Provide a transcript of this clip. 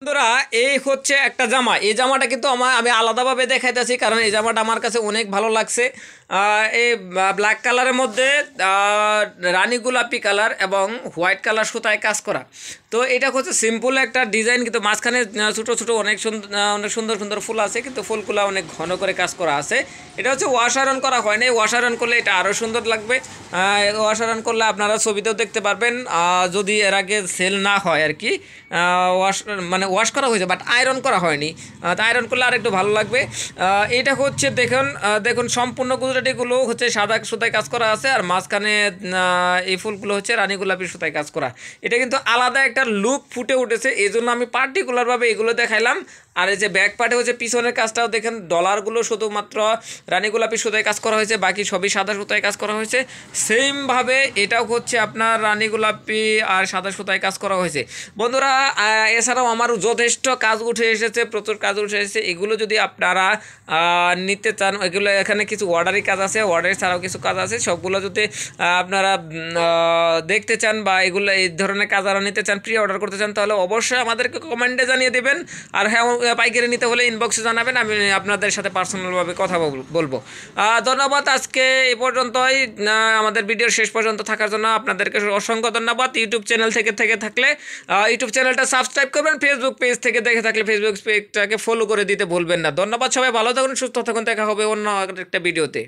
বন্ধুরা, এই হচ্ছে একটা জামা। এই জামাটা কিন্তু আমি আলাদাভাবে দেখাইতেছি, কারণ এই জামাটা আমার কাছে অনেক ভালো লাগছে। এই ব্ল্যাক কালারের মধ্যে রানী গোলাপি কালার এবং হোয়াইট কালার সুতায় কাজ করা। তো এটা হচ্ছে সিম্পল একটা ডিজাইন, কিন্তু মাঝখানে ছোটো ছোটো অনেক সুন্দর সুন্দর ফুল আছে, কিন্তু ফুলগুলো অনেক ঘন করে কাজ করা আছে। এটা হচ্ছে ওয়াশ আয়রন করা হয় না। ওয়াশ আয়রন করলে এটা আরও সুন্দর লাগবে। ওয়াশ আয়রন করলে আপনারা ছবিতেও দেখতে পারবেন, যদি এর আগে সেল না হয় আর কি। ওয়াশ মানে ওয়াশ করা হয়েছে, বাট আয়রন করা হয়নি। তো আয়রন করলে আর একটু ভালো লাগবে। এটা হচ্ছে দেখুন সম্পূর্ণ গুজরাটিগুলো হচ্ছে সাদা সুতায় কাজ করা আছে, আর মাঝখানে এই ফুলগুলো হচ্ছে রানী গোলাপি সুতায় কাজ করা। এটা কিন্তু আলাদা একটা লুক ফুটে উঠেছে, এই জন্য আমি পার্টিকুলারভাবে এগুলো দেখাইলাম। আর এই যে ব্যাক পার্টে হচ্ছে পিছনের কাজটাও দেখেন, ডলারগুলো শুধুমাত্র রানী গোলাপি সুতায় কাজ করা হয়েছে, বাকি সবই সাদা সুতায় কাজ করা হয়েছে। সেমভাবে এটাও হচ্ছে আপনার রানী গোলাপি আর সাদা সুতায় কাজ করা হয়েছে। বন্ধুরা, এছাড়াও আমারও যথেষ্ট কাজ উঠে এসেছে, প্রচুর কাজ উঠে এসেছে। এগুলো যদি আপনারা নিতে চান, এগুলো এখানে কিছু অর্ডারি কাজ আছে, অর্ডারি ছাড়াও কিছু কাজ আছে। সবগুলো যদি আপনারা দেখতে চান বা এগুলো এই ধরনের কাজ আরও নিতে চান, প্রি অর্ডার করতে চান, তাহলে অবশ্যই আমাদেরকে কমেন্টে জানিয়ে দেবেন। আর হ্যাঁ, পাইকারি নিতে হলে ইনবক্সে জানাবেন, আমি আপনাদের সাথে পার্সোনালভাবে কথা বলবো। ধন্যবাদ। আজকে এই পর্যন্তই। আমাদের ভিডিওর শেষ পর্যন্ত থাকার জন্য আপনাদেরকে অসংখ্য ধন্যবাদ। ইউটিউব চ্যানেল থেকে থাকলে ইউটিউব চ্যানেলটা সাবস্ক্রাইব করবেন। ফেসবুক পেজ থেকে দেখে থাকলে ফেসবুক পেজটাকে ফলো করে দিতে ভুলবেন না। ধন্যবাদ। সবাই ভালো থাকুন, সুস্থ থাকুন। দেখা হবে অন্য একটা ভিডিওতে।